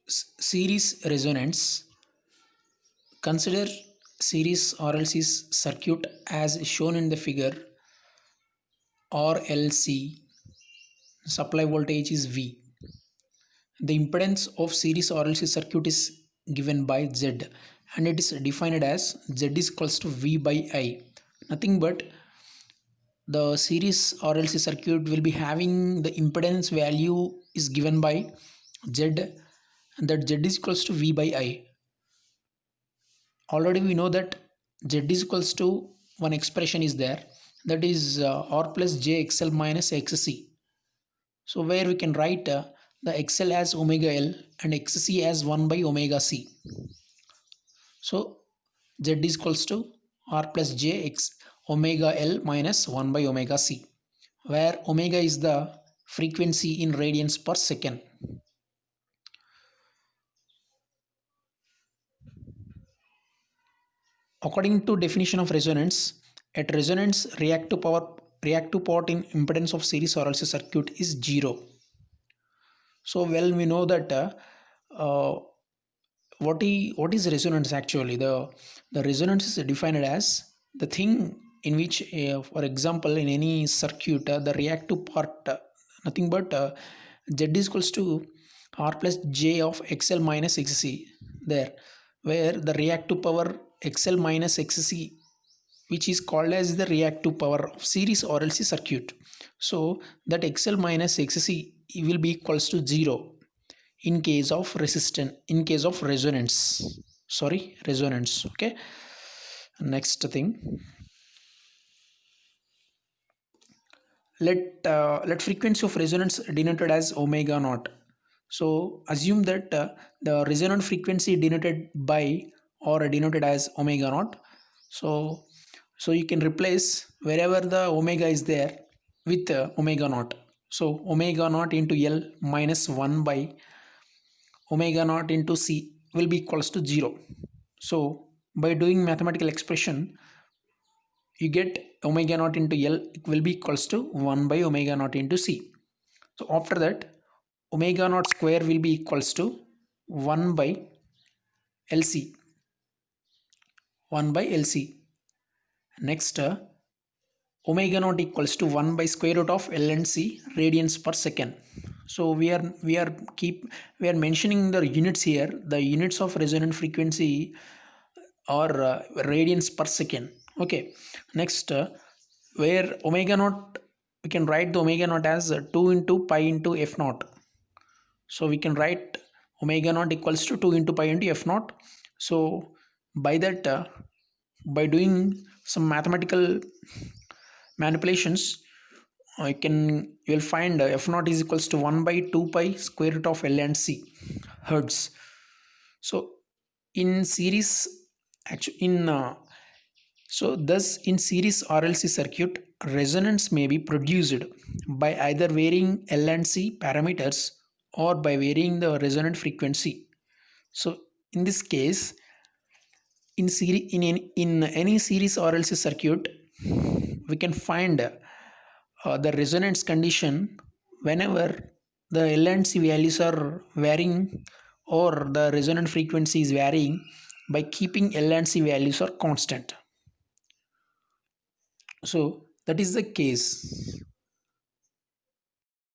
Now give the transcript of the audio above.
Series resonance. Consider series RLC circuit as shown in the figure. RLC supply voltage is V. The impedance of series RLC circuit is given by Z, and it is defined as Z is equals to V by I. Nothing but the series RLC circuit will be having the impedance value is given by Z, and that Z is equals to V by I. Already we know that Z is equals to one expression is there, that is R plus J XL minus XC. So where we can write the XL as omega L and XC as 1 by omega C. So Z is equals to R plus J X omega L minus 1 by omega C, where omega is the frequency in radians per second. According to definition of resonance, at resonance reactive part in impedance of series RLC circuit is 0. So well we know that what is resonance actually. The resonance is defined as the thing in which for example in any circuit the reactive part nothing but Z is equals to R plus J of XL minus XC there, where the reactive power XL minus XC, which is called as the reactive power of series RLC circuit. So that XL minus XC will be equals to 0 in case of resonance. Okay. Next thing, let frequency of resonance denoted as omega naught. So assume that the resonant frequency denoted by or denoted as omega naught. So you can replace wherever the omega is there with omega naught. So omega naught into L minus 1 by omega naught into C will be equals to 0. So by doing mathematical expression, you get omega naught into L will be equals to 1 by omega naught into C. So after that, omega naught square will be equals to 1 by LC. 1 by LC. Next, omega naught equals to 1 by square root of L and C radians per second. So we are mentioning the units here. The units of resonant frequency are radians per second. Okay. Next, where omega naught, we can write the omega naught as 2 into pi into f naught. So we can write omega naught equals to 2 into pi into f naught. So by that, by doing some mathematical manipulations, you will find f naught is equals to 1 by 2 pi square root of L and C hertz. So in series, thus in series RLC circuit, resonance may be produced by either varying L and C parameters or by varying the resonant frequency. So in this case, in any series RLC circuit, we can find the resonance condition whenever the L and C values are varying or the resonant frequency is varying by keeping L and C values are constant. So that is the case.